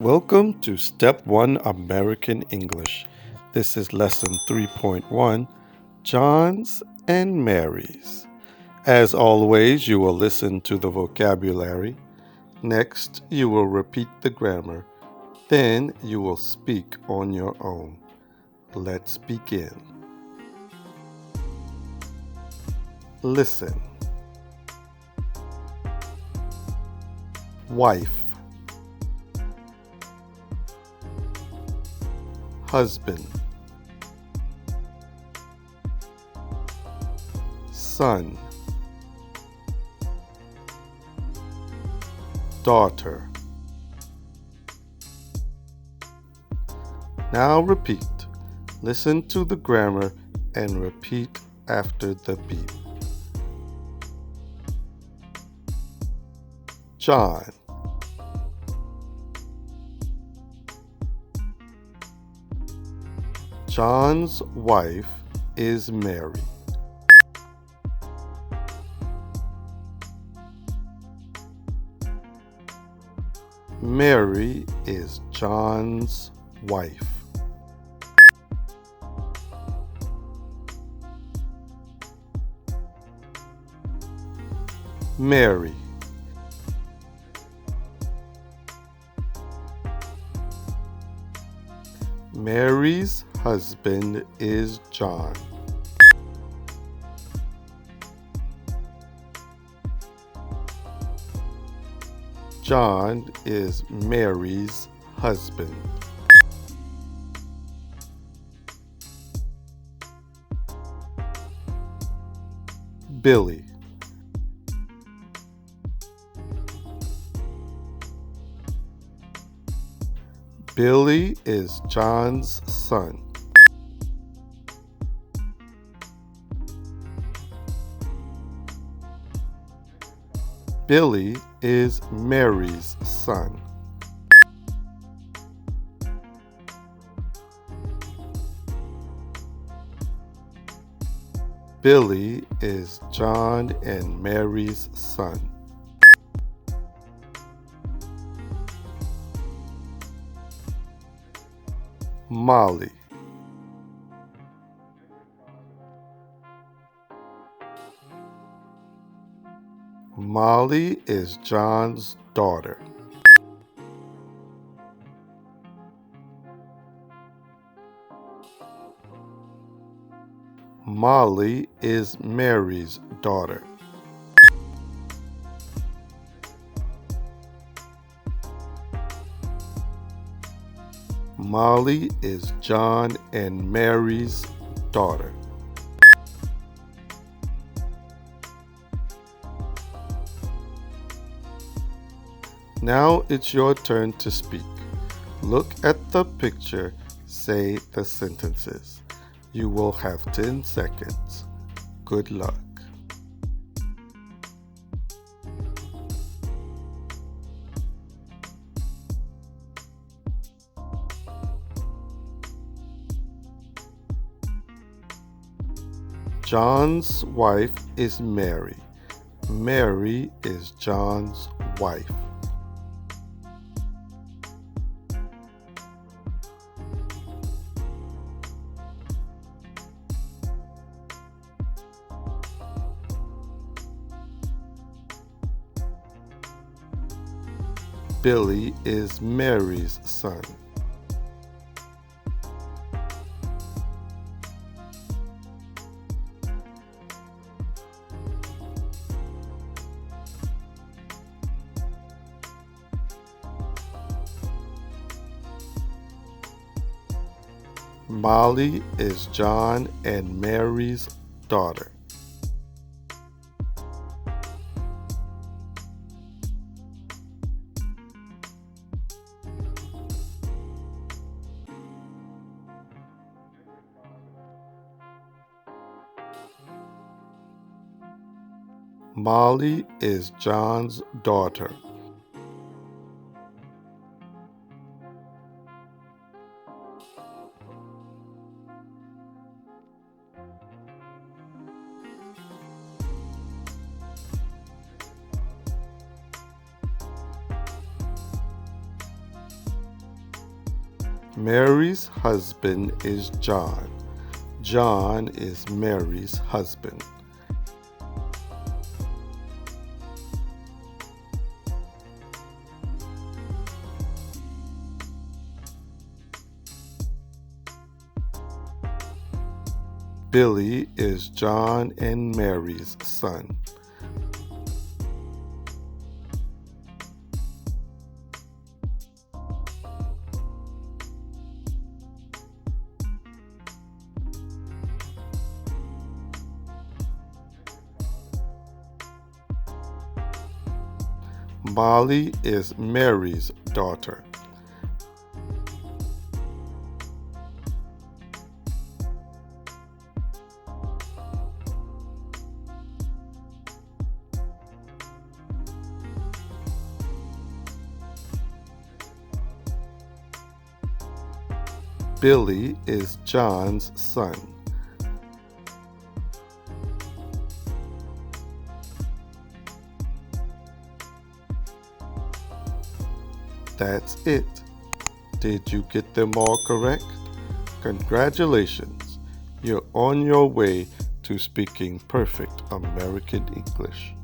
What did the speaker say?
Welcome to Step 1 American English. This is Lesson 3.1 John's and Mary's. As always, you will listen to the vocabulary. Next, you will repeat the grammar. Then, you will speak on your own. Let's begin. Listen. Wife. Husband. Son. Daughter. Now repeat. Listen to the grammar and repeat after the beep. John. John's wife is Mary. Mary is John's wife. Mary. Mary's husband is John. John is Mary's husband. Billy. Billy is John's son. Billy is Mary's son. Billy is John and Mary's son. Molly. Molly is John's daughter. Molly is Mary's daughter. Molly is John and Mary's daughter. Now it's your turn to speak. Look at the picture, say the sentences. You will have 10 seconds. Good luck. John's wife is Mary. Mary is John's wife. Billy is Mary's son. Molly is John and Mary's daughter. Molly is John's daughter. Mary's husband is John. John is Mary's husband. Billy is John and Mary's son. Molly is Mary's daughter. Billy is John's son. That's it. Did you get them all correct? Congratulations. You're on your way to speaking perfect American English.